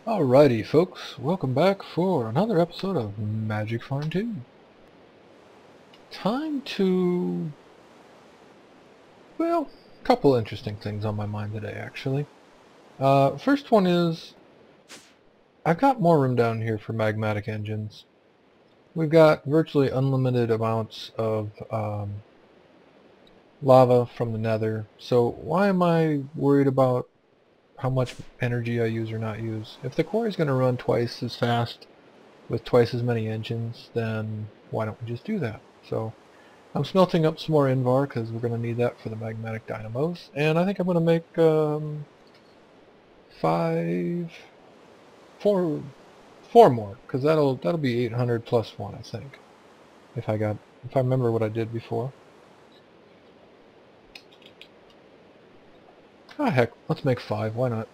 Alrighty folks, welcome back for another episode of Magic Farm 2. Time to, well, a couple interesting things on my mind today actually. First one is, I've got more room down here for magmatic engines. We've got virtually unlimited amounts of lava from the Nether, so why am I worried about how much energy I use or not use? If the quarry's going to run twice as fast with twice as many engines, then why don't we just do that? So I'm smelting up some more Invar because we're going to need that for the magmatic dynamos, and I think I'm going to make four more, because that'll be 800 plus one, I think, if I remember what I did before. Ah, heck, let's make 5. Why not?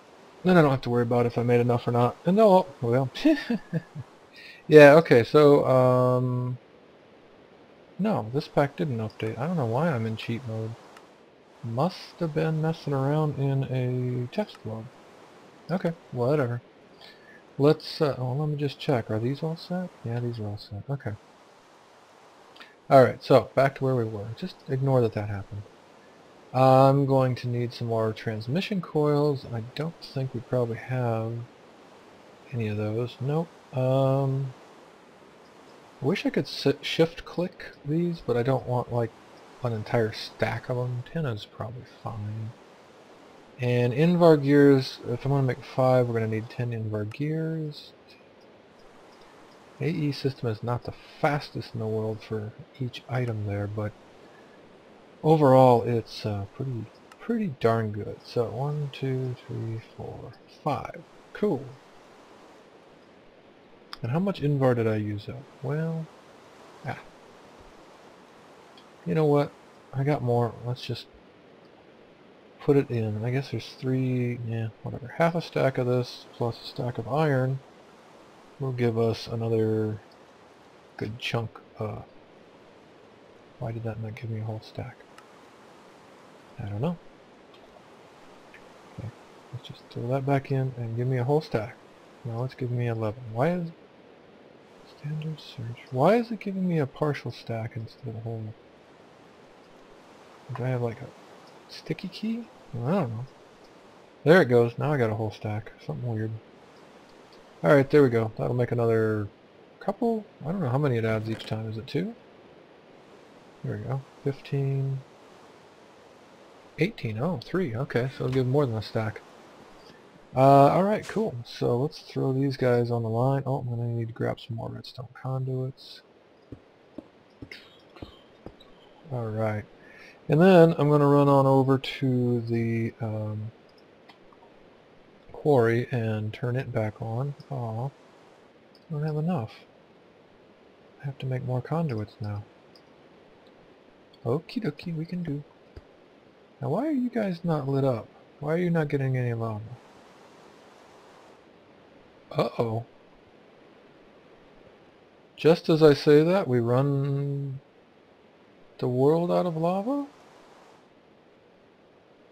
Then I don't have to worry about if I made enough or not. And no, well, yeah, okay. So no, this pack didn't update. I don't know why I'm in cheat mode. Must have been messing around in a text log. Okay, whatever. Let's, let me just check. Are these all set? Yeah, these are all set. Okay. Alright, so, back to where we were. Just ignore that happened. I'm going to need some more transmission coils. I don't think we probably have any of those. Nope. I wish I could shift-click these, but I don't want, like, an entire stack of them. 10 is probably fine. And Invar gears, if I'm going to make 5, we're going to need 10 Invar gears. AE system is not the fastest in the world for each item there, but overall it's pretty darn good. So 1, 2, 3, 4, 5. Cool. And how much Invar did I use up? Well, you know what? I got more. Let's just put it in. I guess there's 3, yeah, whatever. Half a stack of this plus a stack of iron will give us another good chunk. Why did that not give me a whole stack? I don't know. Okay, let's just throw that back in and give me a whole stack. Now let's give me 11. Why is standard search? Why is it giving me a partial stack instead of a whole? Do I have like a sticky key? I don't know. There it goes. Now I got a whole stack. Something weird. Alright, there we go. That'll make another couple. I don't know how many it adds each time. Is it 2? There we go. 15. 18. Oh, 3. Okay, so it'll give more than a stack. Alright, cool. So let's throw these guys on the line. Oh, I'm going to need to grab some more redstone conduits. Alright. And then I'm going to run on over to the quarry and turn it back on. Aw, I don't have enough. I have to make more conduits now. Okie dokie, we can do. Now why are you guys not lit up? Why are you not getting any lava? Uh-oh. Just as I say that, we run the world out of lava?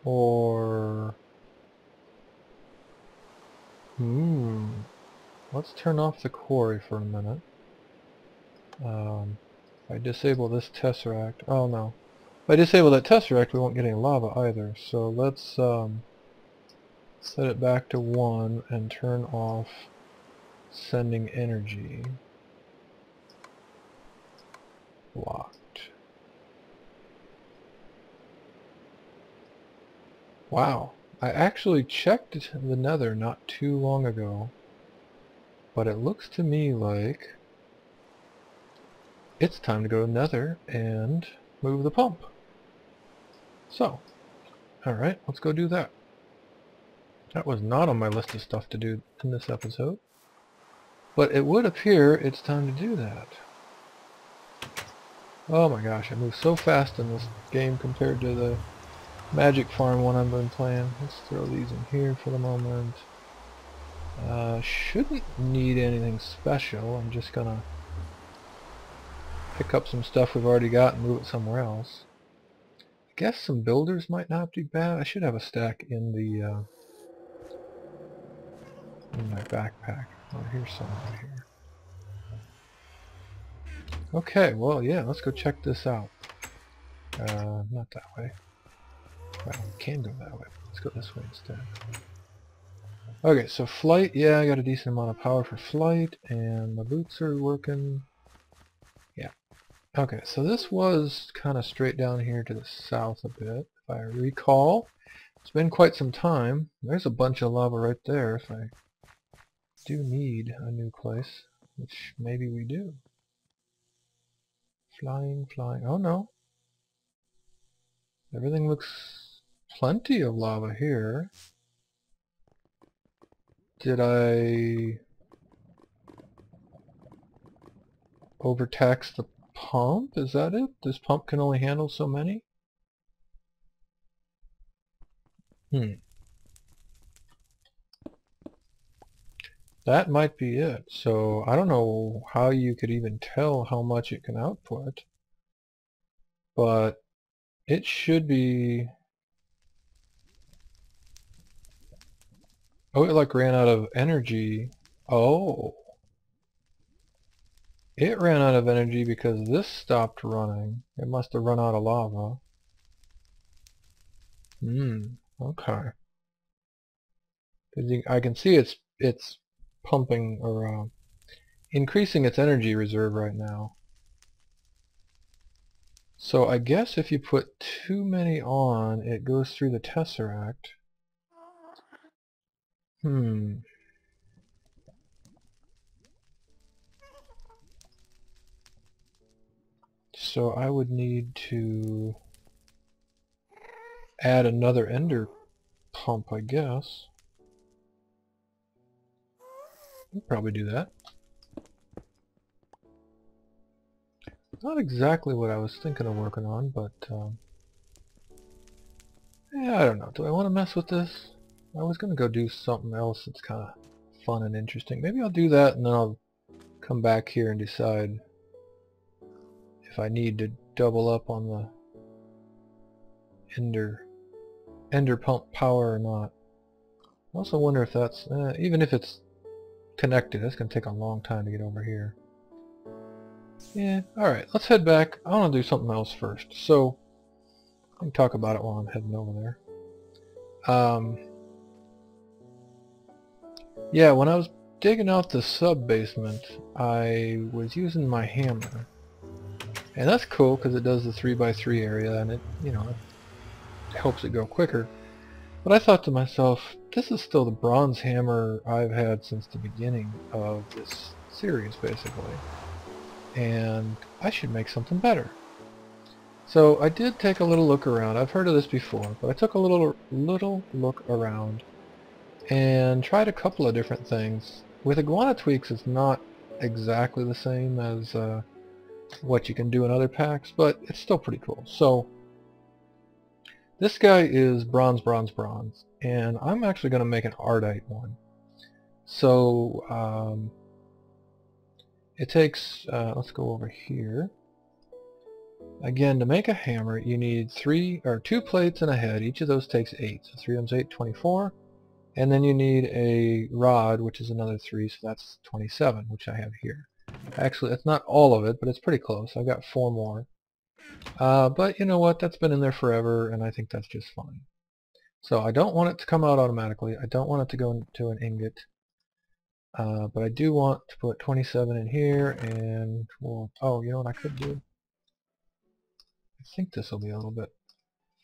Or... Let's turn off the quarry for a minute. If I disable this tesseract... Oh no. If I disable that tesseract, we won't get any lava either. So let's set it back to 1 and turn off sending energy. Blocked. Wow. I actually checked the Nether not too long ago, but it looks to me like it's time to go to Nether and move the pump. So, alright, let's go do that. That was not on my list of stuff to do in this episode, but it would appear it's time to do that. Oh my gosh, I move so fast in this game compared to the Magic Farm one I've been playing. Let's throw these in here for the moment. Shouldn't need anything special. I'm just gonna pick up some stuff we've already got and move it somewhere else. I guess some builders might not be bad. I should have a stack in the in my backpack. Oh, here's some right here. Okay, well, yeah, let's go check this out. Not that way. Well, we can go that way. Let's go this way instead. Okay, so flight, yeah, I got a decent amount of power for flight, and my boots are working. Yeah. Okay, so this was kind of straight down here to the south a bit, if I recall. It's been quite some time. There's a bunch of lava right there if I do need a new place, which maybe we do. Flying, flying. Oh no. Everything looks plenty of lava here. Did I overtax the pump? Is that it? This pump can only handle so many? That might be it. So I don't know how you could even tell how much it can output, but it should be... Oh, it like ran out of energy. Oh. It ran out of energy because this stopped running. It must have run out of lava. Okay. I can see it's pumping or increasing its energy reserve right now. So I guess if you put too many on, it goes through the Tesseract. So I would need to add another ender pump, I guess. We'll probably do that. Not exactly what I was thinking of working on, but yeah, I don't know. Do I want to mess with this? I was going to go do something else that's kind of fun and interesting. Maybe I'll do that and then I'll come back here and decide if I need to double up on the ender pump power or not. I also wonder if that's, even if it's connected, that's going to take a long time to get over here. Yeah, alright, let's head back. I want to do something else first. So, I can talk about it while I'm heading over there. Yeah, when I was digging out the sub-basement, I was using my hammer. And that's cool because it does the 3x3 area and it, you know, it helps it go quicker. But I thought to myself, this is still the bronze hammer I've had since the beginning of this series, basically. And I should make something better. So I did take a little look around. I've heard of this before, but I took a little look around and tried a couple of different things. With iguana tweaks, it's not exactly the same as what you can do in other packs, but it's still pretty cool. So this guy is bronze, bronze, bronze, and I'm actually going to make an Ardite one. So it takes, let's go over here. Again, to make a hammer, you need 2 plates and a head. Each of those takes 8. So 3 times 8, 24. And then you need a rod, which is another 3, so that's 27, which I have here. Actually, it's not all of it, but it's pretty close. I've got 4 more. But you know what? That's been in there forever, and I think that's just fine. So I don't want it to come out automatically. I don't want it to go into an ingot. But I do want to put 27 in here, and well, oh, you know what I could do? I think this will be a little bit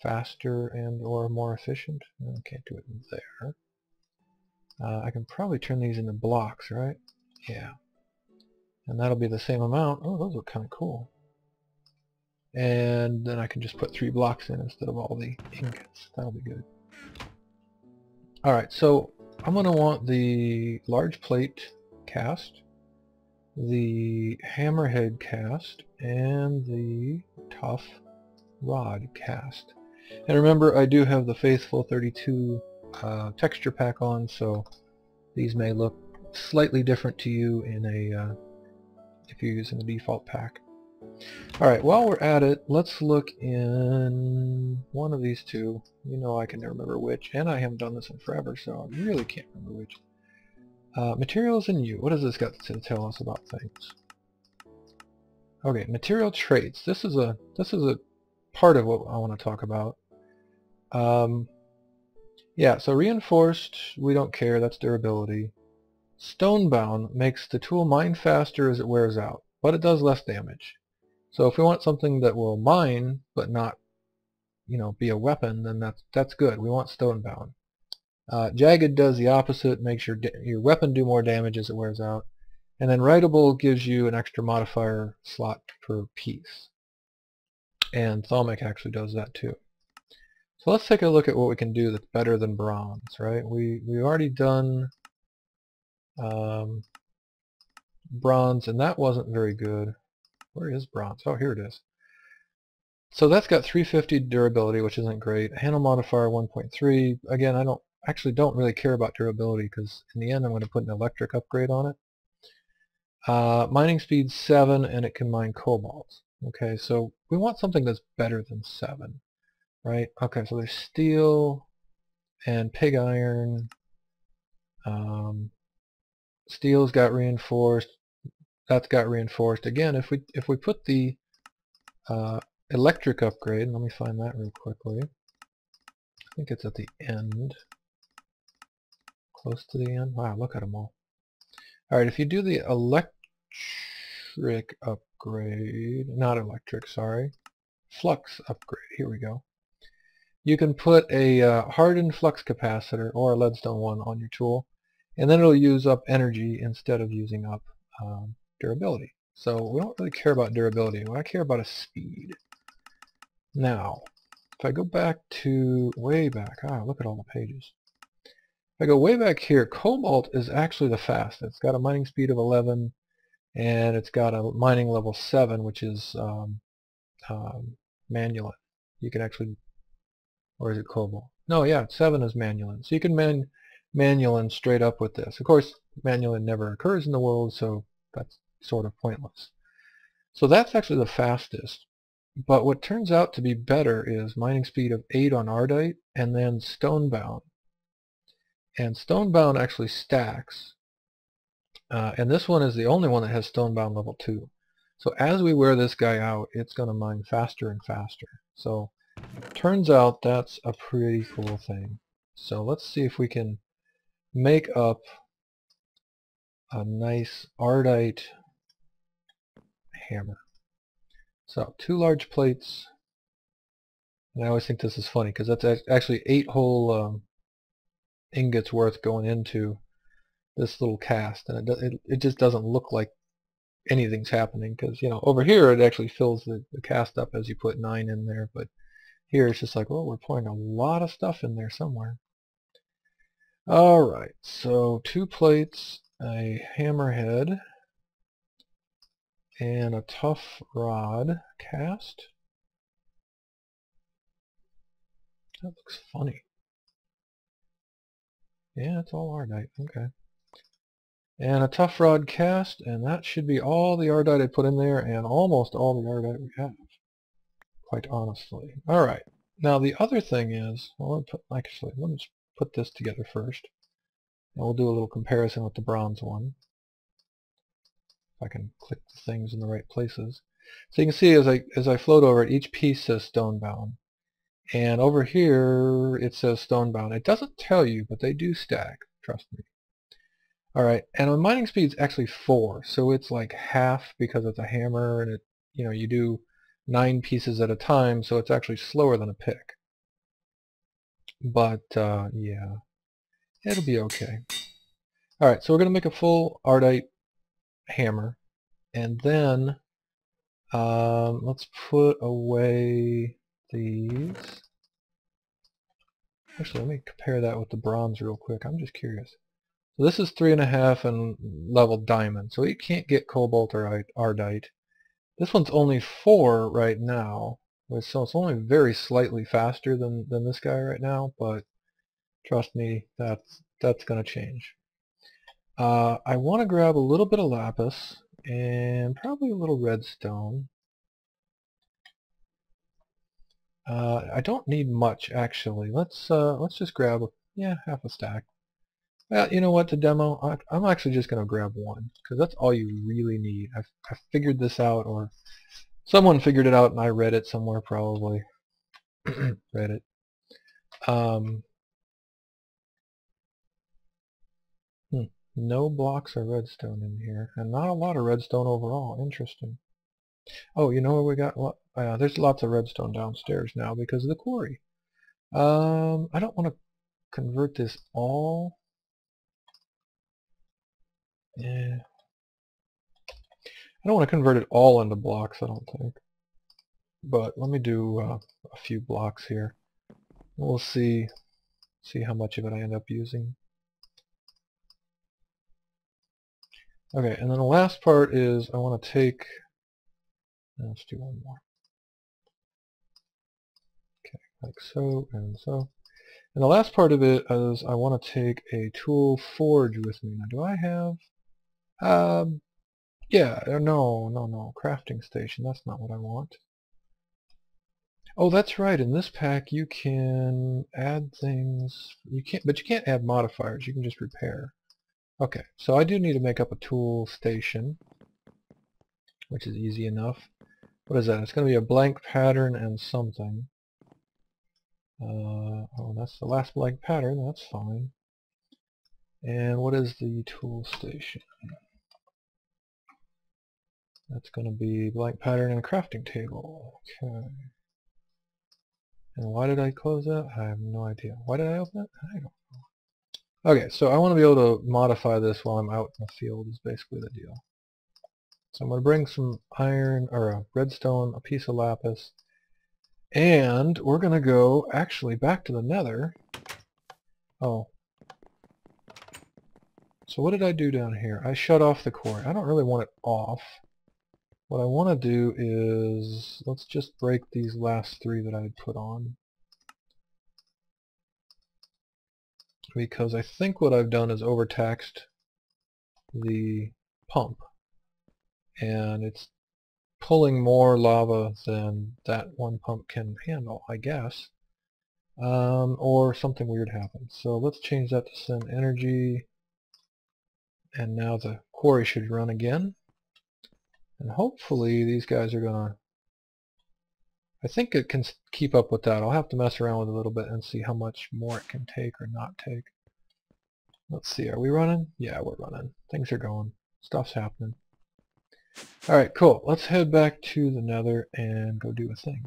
faster and or more efficient. I can't do it there. I can probably turn these into blocks, right? Yeah. And that'll be the same amount. Oh, those look kind of cool. And then I can just put 3 blocks in instead of all the ingots. That'll be good. Alright, so I'm going to want the large plate cast, the hammerhead cast, and the tough rod cast. And remember, I do have the Faithful 32 texture pack on, so these may look slightly different to you in a if you're using the default pack. Alright, while we're at it, let's look in one of these two. You know I can never remember which, and I haven't done this in forever, so I really can't remember which. Materials and you. What does this got to tell us about things? Okay, material traits. This is a part of what I want to talk about. Yeah, so reinforced, we don't care. That's durability. Stonebound makes the tool mine faster as it wears out, but it does less damage. So if we want something that will mine but not, be a weapon, then that's good. We want stonebound. Jagged does the opposite, makes your weapon do more damage as it wears out. And then writable gives you an extra modifier slot per piece. And Thalmic actually does that too. So let's take a look at what we can do that's better than bronze, right? We've already done bronze, and that wasn't very good. Where is bronze? Oh, here it is. So that's got 350 durability, which isn't great. Handle modifier 1.3. Again, I don't really care about durability because in the end I'm going to put an electric upgrade on it. Mining speed 7, and it can mine cobalt. Okay, so we want something that's better than 7, right? Okay, so there's steel and pig iron. Steel's got reinforced. That's got reinforced. Again, if we put the electric upgrade, let me find that real quickly. I think it's at the end, close to the end. Wow, look at them all. Alright, if you do the electric upgrade, not electric, sorry, flux upgrade, here we go. You can put a hardened flux capacitor or a leadstone one on your tool, and then it'll use up energy instead of using up durability. So we don't really care about durability. I care about a speed. Now, if I go back to way back, look at all the pages. If I go way back here, cobalt is actually the fastest. It's got a mining speed of 11, and it's got a mining level 7, which is manulant. You can actually, or is it cobalt? No, yeah, 7 is manulant. So you can manulant straight up with this. Of course, manulant never occurs in the world, so that's sort of pointless. So that's actually the fastest. But what turns out to be better is mining speed of 8 on Ardite, and then stonebound. And stonebound actually stacks. And this one is the only one that has stonebound level 2. So as we wear this guy out, it's going to mine faster and faster. So turns out that's a pretty cool thing. So let's see if we can make up a nice Ardite hammer. So 2 large plates. And I always think this is funny because that's actually 8 whole ingots worth going into this little cast, and it just doesn't look like anything's happening because over here it actually fills the cast up as you put 9 in there, but here it's just like, well, we're pouring a lot of stuff in there somewhere. Alright, so 2 plates, a hammerhead, and a tough rod cast. That looks funny. Yeah, it's all Ardite, okay. And a tough rod cast, and that should be all the Ardite I put in there, and almost all the Ardite we have, quite honestly. Alright, now the other thing is, well, actually, let me just put this together first, and we'll do a little comparison with the bronze one. If I can click the things in the right places. So you can see as I float over it, each piece says stonebound. And over here it says stonebound. It doesn't tell you, but they do stack, trust me. Alright, and my mining speed is actually 4, so it's like half because it's a hammer, and you do 9 pieces at a time, so it's actually slower than a pick. But yeah, it'll be okay. Alright, so we're going to make a full Ardite hammer, and then let's put away these. Actually, let me compare that with the bronze real quick. I'm just curious. So this is 3.5 and level diamond, so you can't get cobalt or Ardite. This one's only 4 right now, so it's only very slightly faster than this guy right now, but trust me, that's going to change. I want to grab a little bit of lapis and probably a little redstone. I don't need much actually. Let's just grab half a stack. Well, you know what, to demo, I'm actually just going to grab one, because that's all you really need. I figured this out, or someone figured it out and I read it somewhere probably. Read it. No blocks of redstone in here, and not a lot of redstone overall. Interesting. Oh, you know where we got? There's lots of redstone downstairs now because of the quarry. I don't want to convert this all. Yeah. I don't want to convert it all into blocks, I don't think. But let me do a few blocks here. We'll see how much of it I end up using. Okay, and then the last part is I want to take, let's do one more. Okay, like so and so. And the last part of it is I want to take a tool forge with me. Now, do I have, yeah, no, crafting station, that's not what I want. Oh, that's right, in this pack you can add things, but you can't add modifiers, you can just repair. Okay, so I do need to make up a tool station, which is easy enough. What is that? It's going to be a blank pattern and something. Oh, that's the last blank pattern, that's fine. And what is the tool station? That's going to be blank pattern and crafting table. Okay. And why did I close that? I have no idea. Why did I open it? I don't know. Okay, so I want to be able to modify this while I'm out in the field is basically the deal. So I'm going to bring some iron, or a redstone, a piece of lapis, and we're going to go actually back to the Nether. Oh. So what did I do down here? I shut off the core. I don't really want it off. What I want to do is, let's just break these last three that I had put on. Because I think what I've done is overtaxed the pump. And it's pulling more lava than that one pump can handle, I guess. Or something weird happens. So let's change that to send energy. And now the quarry should run again. And hopefully these guys are gonna, I think it can keep up with that. I'll have to mess around with it a little bit and see how much more it can take or not take. Let's see, are we running? Yeah, we're running. Things are going. Stuff's happening. Alright, cool. Let's head back to the Nether and go do a thing.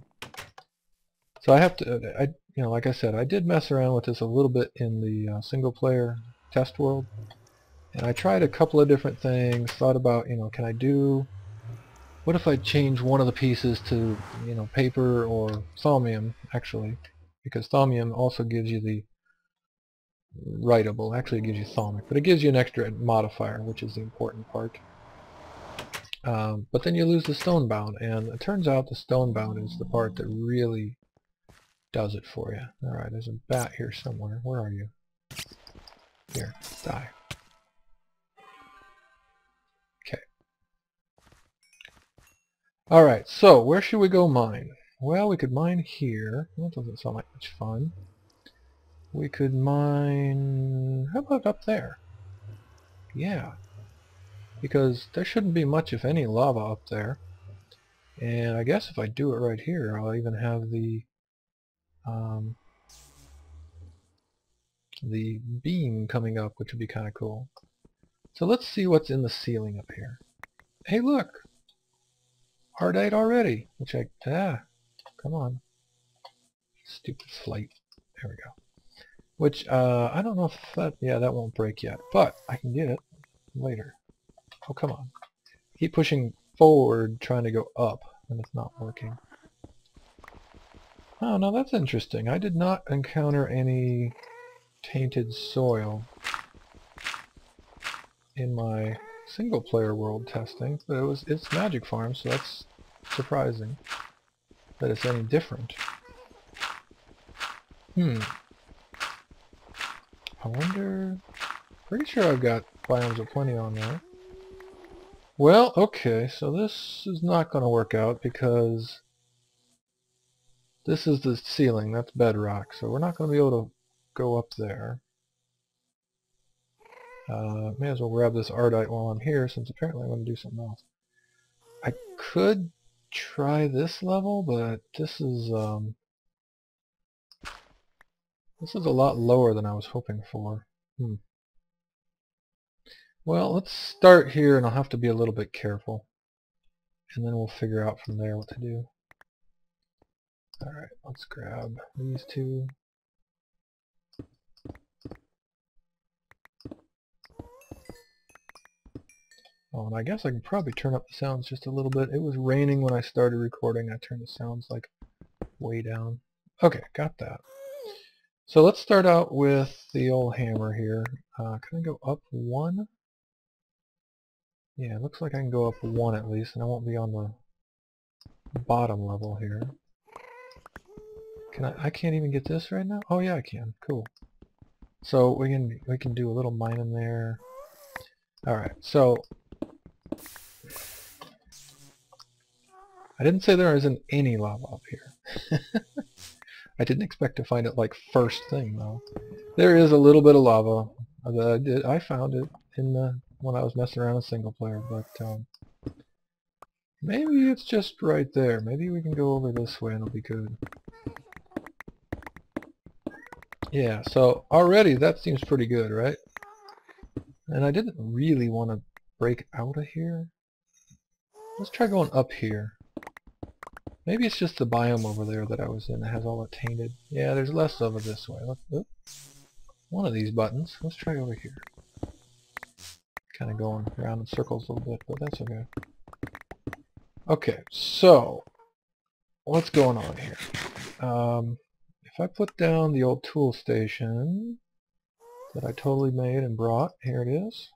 So I have to, like I said, I did mess around with this a little bit in the single player test world. And I tried a couple of different things, thought about, can I do, what if I change one of the pieces to, paper or thaumium, actually, because thaumium also gives you the writable, actually it gives you thaumic, but it gives you an extra modifier, which is the important part. But then you lose the stonebound, and it turns out the stonebound is the part that really does it for you. Alright, there's a bat here somewhere. Where are you? Here, die. Okay. Alright, so where should we go mine? Well, we could mine here. That doesn't sound like much fun. We could mine... How about up there? Yeah. Because there shouldn't be much, if any, lava up there. And I guess if I do it right here, I'll even have the beam coming up, which would be kind of cool. So let's see what's in the ceiling up here. Hey, look! Ardite already! Which come on. Stupid flight. There we go. Which, I don't know if that, yeah, that won't break yet. But I can get it later. Oh, come on. Keep pushing forward, trying to go up, and it's not working. Oh, no, that's interesting. I did not encounter any tainted soil in my single player world testing, but it's Magic Farm, so that's surprising that it's any different. I wonder, pretty sure I've got biomes of plenty on there. Well, okay, so this is not going to work out because this is the ceiling, that's bedrock, so we're not going to be able to go up there. May as well grab this Ardite while I'm here, since apparently I'm going to do something else. I could try this level, but this is a lot lower than I was hoping for. Well, let's start here, and I'll have to be a little bit careful, and then we'll figure out from there what to do. Alright, let's grab these two. Oh, and I guess I can probably turn up the sounds just a little bit. It was raining when I started recording. I turned the sounds like way down. Okay, got that. So let's start out with the old hammer here. Can I go up one? Yeah, it looks like I can go up one at least, and I won't be on the bottom level here. Can I can't even get this right now? Oh yeah, I can. Cool. So we can do a little mining there. Alright, so I didn't say there isn't any lava up here. I didn't expect to find it like first thing though. There is a little bit of lava. I found it in when I was messing around with single player, but maybe it's just right there. Maybe we can go over this way and it'll be good. Yeah, so already that seems pretty good, right? And I didn't really want to break out of here. Let's try going up here. Maybe it's just the biome over there that I was in that has all the tainted. Yeah, there's less of it this way. One of these buttons. Let's try over here. Kind of going around in circles a little bit, but that's okay. Okay, so what's going on here? If I put down the old tool station that I totally made and brought, here it is.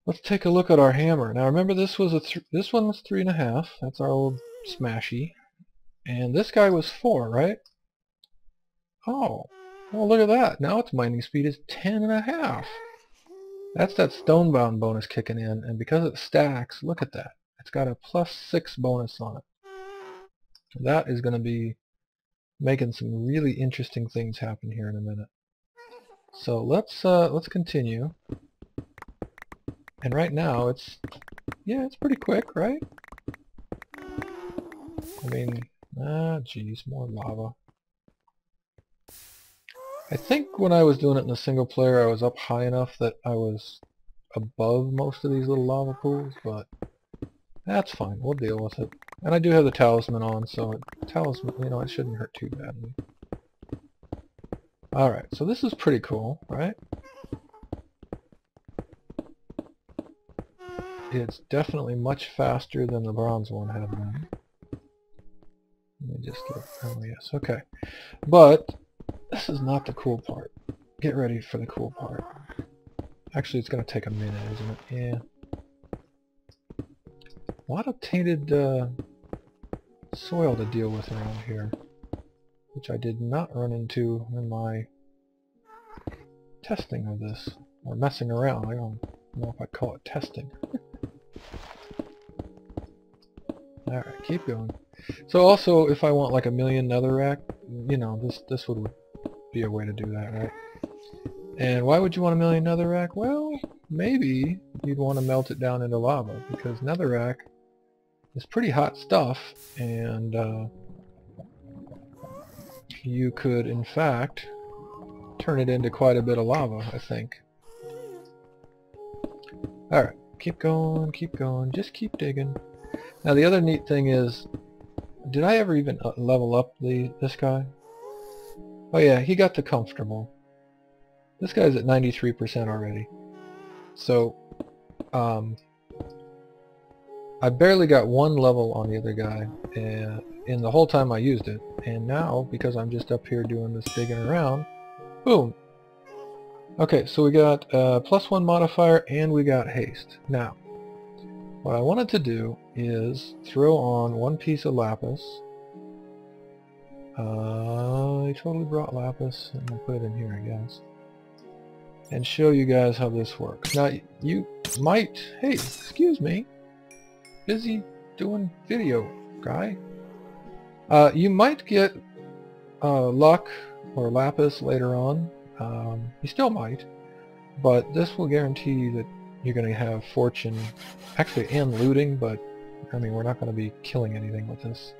Let's take a look at our hammer. Now remember, this one was 3.5. That's our old smashy, and this guy was 4, right? Oh, well, look at that. Now its mining speed is 10.5. That's that stonebound bonus kicking in, and because it stacks, look at that. It's got a +6 bonus on it. That is going to be making some really interesting things happen here in a minute. So let's continue. And right now it's pretty quick, right? I mean, geez, more lava. I think when I was doing it in a single player, I was up high enough that I was above most of these little lava pools, but that's fine. We'll deal with it. And I do have the talisman on, so it shouldn't hurt too badly. Alright, so this is pretty cool, right? It's definitely much faster than the bronze one had been. Let me just look. Oh yes, okay. But this is not the cool part. Get ready for the cool part. Actually, it's going to take a minute, isn't it? Yeah. A lot of tainted soil to deal with around here, which I did not run into in my testing of this, or messing around. I don't know if I'd call it testing. Alright, keep going. So also, if I want like a million Netherack, this would be a way to do that, right? And why would you want a million Netherack? Well, maybe you'd want to melt it down into lava, because Netherack is pretty hot stuff, and you could, in fact, turn it into quite a bit of lava, I think. Alright, keep going, just keep digging. Now the other neat thing is, did I ever even level up this guy? Oh yeah, he got to comfortable. This guy's at 93% already. So, I barely got one level on the other guy in the whole time I used it. And now, because I'm just up here doing this digging around, boom! Okay, so we got +1 modifier and we got haste. Now, what I wanted to do is throw on one piece of lapis. I totally brought lapis, and I'll put it in here, I guess. And show you guys how this works. Now, you might... Hey, excuse me. Busy doing video, guy. You might get luck or lapis later on. You still might, but this will guarantee that you're going to have fortune, actually, and looting, but I mean, we're not going to be killing anything with this.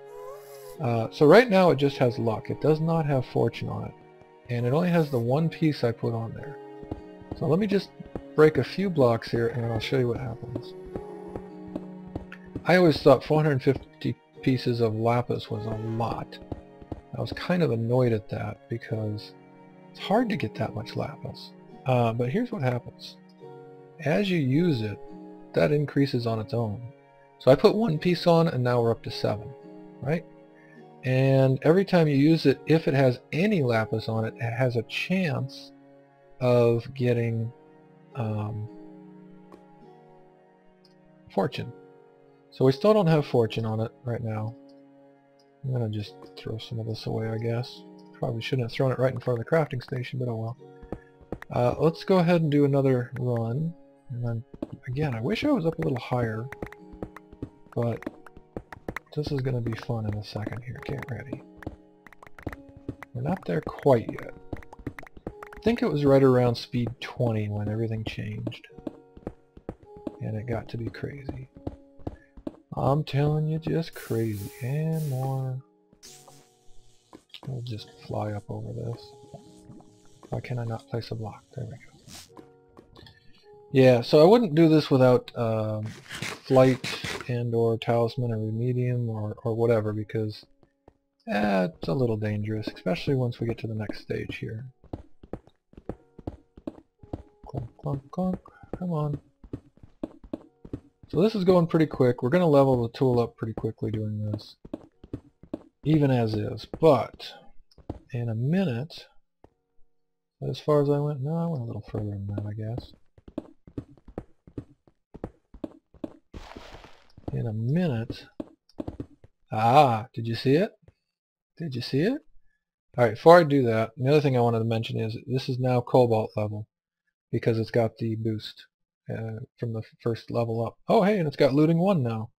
So right now it just has luck. It does not have fortune on it, and it only has the one piece I put on there. So let me just break a few blocks here, and I'll show you what happens. I always thought 450 pieces of lapis was a lot. I was kind of annoyed at that because it's hard to get that much lapis. But here's what happens. As you use it, that increases on its own. So I put one piece on, and now we're up to 7, right? And every time you use it, if it has any lapis on it, it has a chance of getting fortune. So we still don't have fortune on it right now. I'm going to just throw some of this away, I guess. Probably shouldn't have thrown it right in front of the crafting station, but oh well. Let's go ahead and do another run. And then, again, I wish I was up a little higher, but this is going to be fun in a second here. Get ready. We're not there quite yet. I think it was right around speed 20 when everything changed. And it got to be crazy. I'm telling you, just crazy. And more. We'll just fly up over this. Why can I not place a block? There we go. Yeah, so I wouldn't do this without flight and or talisman or remedium or whatever, because it's a little dangerous, especially once we get to the next stage here. Clunk, clunk, clunk. Come on. So this is going pretty quick. We're going to level the tool up pretty quickly doing this, even as is. But in a minute, as far as I went, no, I went a little further than that, I guess. In a minute, did you see it? Did you see it? Alright, before I do that, the other thing I wanted to mention is this is now cobalt level, because it's got the boost from the first level up. Oh hey, and it's got looting 1 now.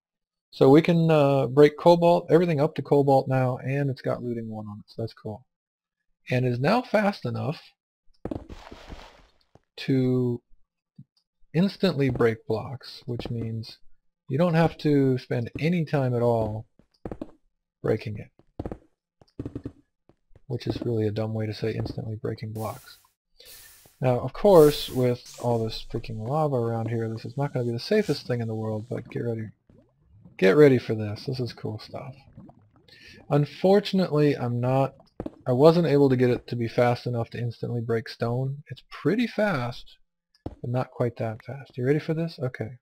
So we can break cobalt, everything up to cobalt now, and it's got looting 1 on it, so that's cool. And is now fast enough to instantly break blocks, which means you don't have to spend any time at all breaking it. Which is really a dumb way to say instantly breaking blocks. Now, of course, with all this freaking lava around here, this is not going to be the safest thing in the world, but get ready. Get ready for this. This is cool stuff. Unfortunately, I wasn't able to get it to be fast enough to instantly break stone. It's pretty fast, but not quite that fast. You ready for this? Okay.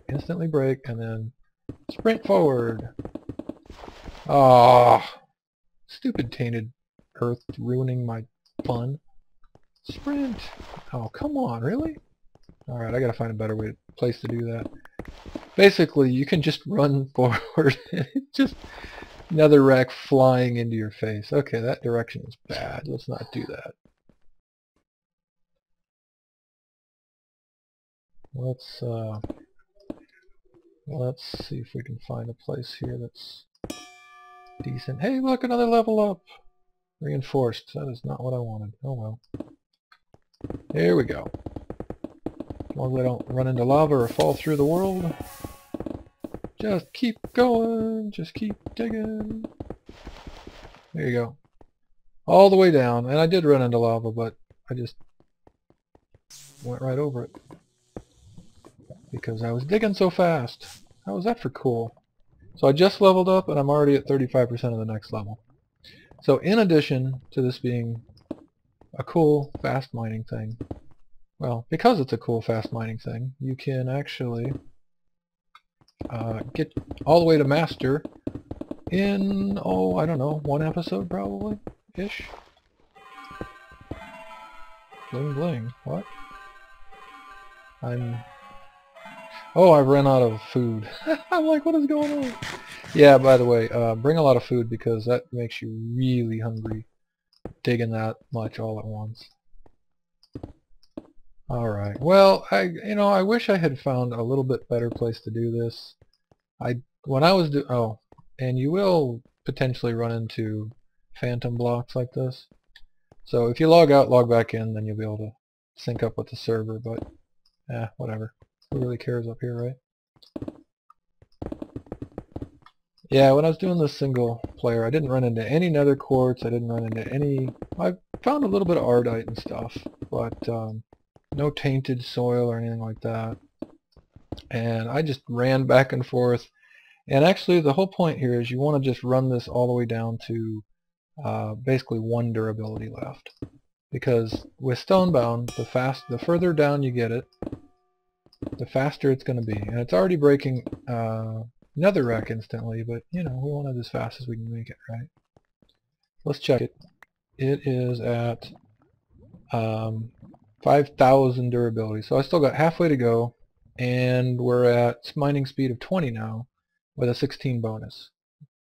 Instantly break, and then sprint forward. Ah, stupid tainted earth ruining my fun. Sprint. Oh, come on, really? Alright, I gotta find a better place to do that. Basically, you can just run forward. Just Netherack flying into your face. Okay, that direction is bad. Let's not do that. Let's see if we can find a place here that's decent. Hey, look, another level up. Reinforced. That is not what I wanted. Oh well. Here we go. As long as I don't run into lava or fall through the world. Just keep going. Just keep digging. There you go. All the way down. And I did run into lava, but I just went right over it. Because I was digging so fast. How was that for cool? So I just leveled up and I'm already at 35% of the next level. So in addition to this being a cool fast mining thing, well, because it's a cool fast mining thing, you can actually get all the way to master in, oh, I don't know, 1 episode probably, ish. Bling bling, what? Oh, I've run out of food. I'm like, what is going on? Yeah, by the way, bring a lot of food because that makes you really hungry, digging that much all at once. Alright, well, I wish I had found a little bit better place to do this. And you will potentially run into phantom blocks like this. So if you log out, log back in, then you'll be able to sync up with the server, but whatever. Who really cares up here, right? Yeah, when I was doing this single player, I didn't run into any nether quartz, I didn't run into any... I found a little bit of Ardite and stuff, but no tainted soil or anything like that. And I just ran back and forth. And actually the whole point here is you want to just run this all the way down to basically 1 durability left. Because with stonebound, the further down you get it, the faster it's going to be. And it's already breaking Netherack instantly, but you know, we want it as fast as we can make it, right? Let's check it. It is at 5,000 durability, so I still got halfway to go, and we're at mining speed of 20 now with a 16 bonus.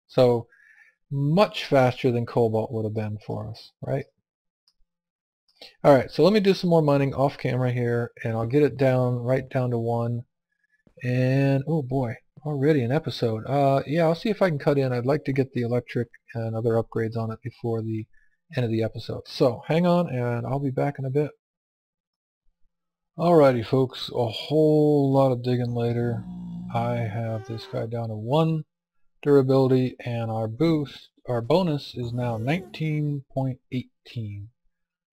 So much faster than cobalt would have been for us, right? Alright, so let me do some more mining off camera here, and I'll get it down right down to 1. And oh boy, already an episode. Yeah, I'll see if I can cut in. I'd like to get the electric and other upgrades on it before the end of the episode. So hang on, and I'll be back in a bit. Alrighty folks, a whole lot of digging later. I have this guy down to 1 durability, and our bonus is now 19.18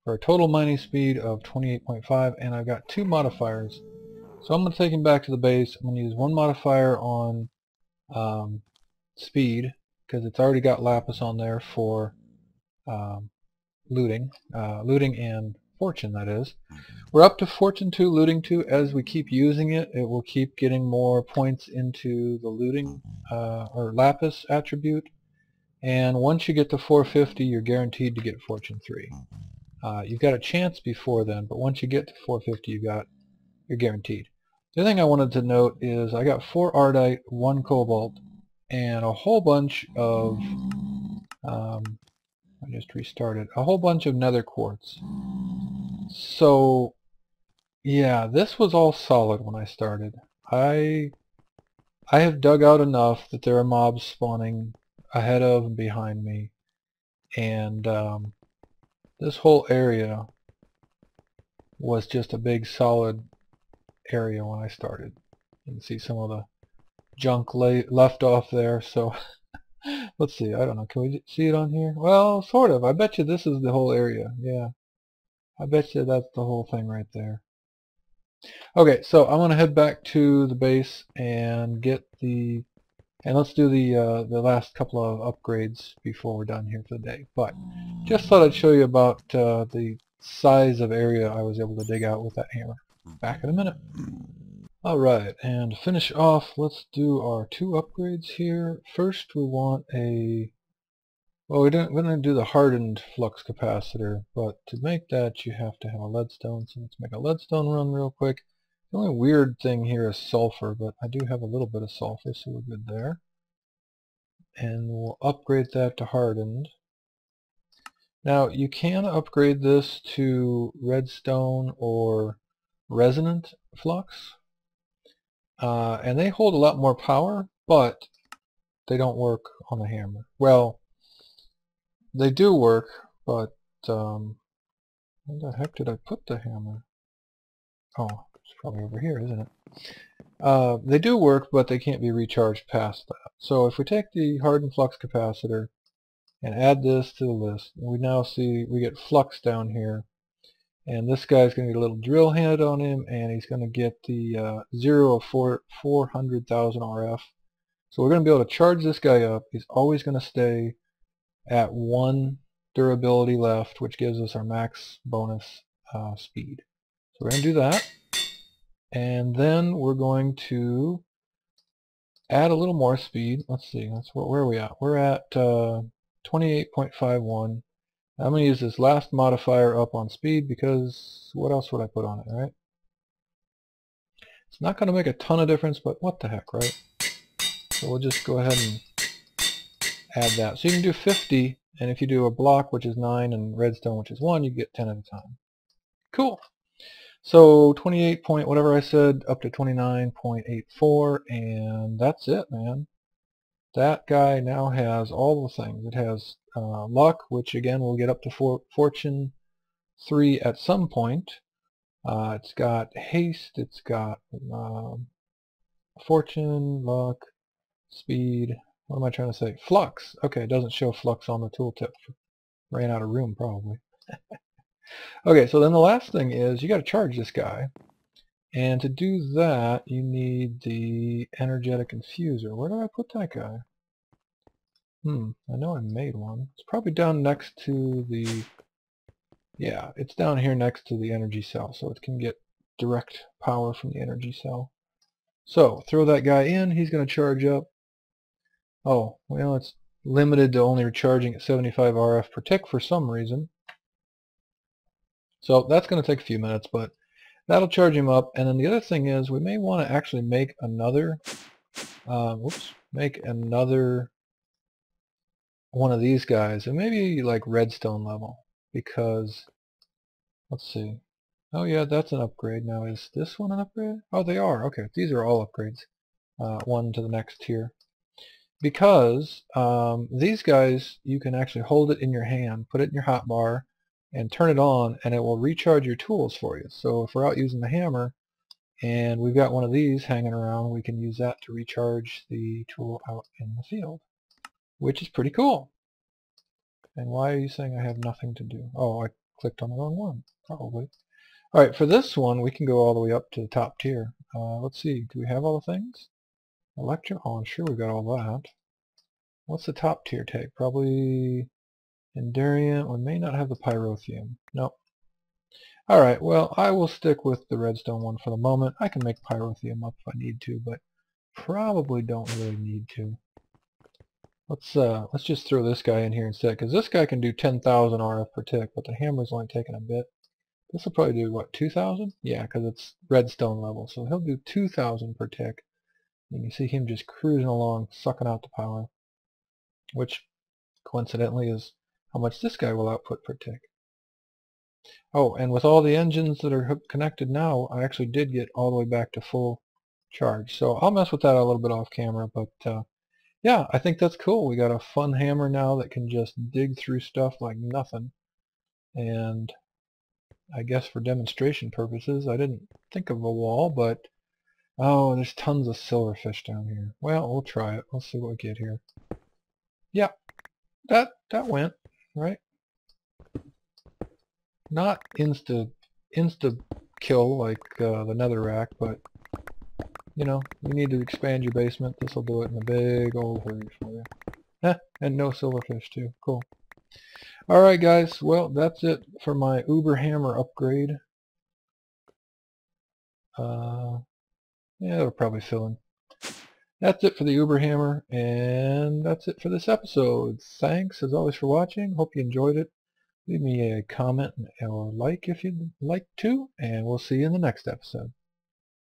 for a total mining speed of 28.5, and I've got 2 modifiers. So I'm going to take him back to the base. I'm going to use 1 modifier on speed, because it's already got lapis on there for looting and fortune, that is. We're up to fortune 2, looting 2. As we keep using it, it will keep getting more points into the looting or lapis attribute. And once you get to 450, you're guaranteed to get fortune 3. You've got a chance before then, but once you get to 450, you're guaranteed. The other thing I wanted to note is I got 4 Ardite, 1 cobalt, and a whole bunch of, I just restarted, a whole bunch of nether quartz. So, yeah, this was all solid when I started. I have dug out enough that there are mobs spawning ahead of and behind me, and this whole area was just a big solid area when I started. You can see some of the junk left off there, so let's see, I don't know, can we see it on here? Well, sort of. I bet you this is the whole area. Yeah, I bet you that's the whole thing right there. Okay, so I'm gonna head back to the base and let's do the last couple of upgrades before we're done here for the day. But just thought I'd show you about the size of area I was able to dig out with that hammer. Back in a minute. Alright, and to finish off, let's do our 2 upgrades here. First we want we're going to do the hardened flux capacitor, but to make that you have to have a leadstone, so let's make a leadstone run real quick. The only weird thing here is sulfur, but I do have a little bit of sulfur, so we're good there. And we'll upgrade that to hardened. Now you can upgrade this to redstone or resonant flux. And they hold a lot more power, but they don't work on the hammer. Well, they do work, but where the heck did I put the hammer? Oh, it's probably over here, isn't it? They do work, but they can't be recharged past that. So if we take the hardened flux capacitor and add this to the list, we now see we get flux down here. And this guy's going to get a little drill head on him, and he's going to get the 0 of 400,000 RF. So we're going to be able to charge this guy up. He's always going to stay at 1 durability left, which gives us our max bonus speed. So we're going to do that. And then we're going to add a little more speed. Let's see, where are we at? We're at 28.51. I'm going to use this last modifier up on speed because what else would I put on it, right? It's not going to make a ton of difference, but what the heck, right? So we'll just go ahead and add that. So you can do 50, and if you do a block, which is 9, and redstone, which is 1, you get 10 at a time. Cool. So 28 point whatever I said, up to 29.84, and that's it, man. That guy now has all the things. It has luck, which again will get up to fortune 3 at some point. It's got haste, it's got fortune, luck, speed. What am I trying to say? Flux. Okay, it doesn't show flux on the tooltip. Ran out of room probably. Okay, so then the last thing is you got to charge this guy. And to do that, you need the energetic infuser. Where did I put that guy? I know I made one. It's probably down next to the... Yeah, it's down here next to the energy cell, so it can get direct power from the energy cell. So, throw that guy in, he's going to charge up. Oh, well, it's limited to only recharging at 75 RF per tick for some reason. So that's going to take a few minutes, but that'll charge him up. And then the other thing is we may want to actually make another, make another one of these guys, and maybe like redstone level, because, let's see. Oh yeah, that's an upgrade. Now is this one an upgrade? Oh, they are. Okay, these are all upgrades. One to the next tier. Because these guys, you can actually hold it in your hand, put it in your hotbar, and turn it on, and it will recharge your tools for you. So if we're out using the hammer, and we've got one of these hanging around, we can use that to recharge the tool out in the field, which is pretty cool. And why are you saying I have nothing to do? Oh, I clicked on the wrong one, probably. Alright, for this one, we can go all the way up to the top tier. Let's see, do we have all the things? Electro? Oh, I'm sure we've got all that. What's the top tier take? Probably Endurium. We may not have the Pyrotheum. Nope. Alright, well, I will stick with the redstone one for the moment. I can make Pyrotheum up if I need to, but probably don't really need to. Let's just throw this guy in here instead, because this guy can do 10,000 RF per tick, but the hammer's only taking a bit. This will probably do, what, 2,000? Yeah, because it's redstone level, so he'll do 2,000 per tick. You can see him just cruising along, sucking out the power, which coincidentally is how much this guy will output per tick. Oh, and with all the engines that are connected now, I actually did get all the way back to full charge. So I'll mess with that a little bit off camera, but yeah, I think that's cool. We got a fun hammer now that can just dig through stuff like nothing. And I guess for demonstration purposes, I didn't think of a wall, but oh, there's tons of silverfish down here. Well, we'll try it. We'll see what we get here. Yeah, that went, right? Not insta kill like the Netherack, but you know, you need to expand your basement. This will do it in a big old hurry for you. And no silverfish too. Cool. Alright guys, well that's it for my Uber Hammer upgrade. Yeah, it'll probably fill in. That's it for the Uber Hammer, and that's it for this episode. Thanks as always for watching. Hope you enjoyed it. Leave me a comment or like if you'd like to, and we'll see you in the next episode.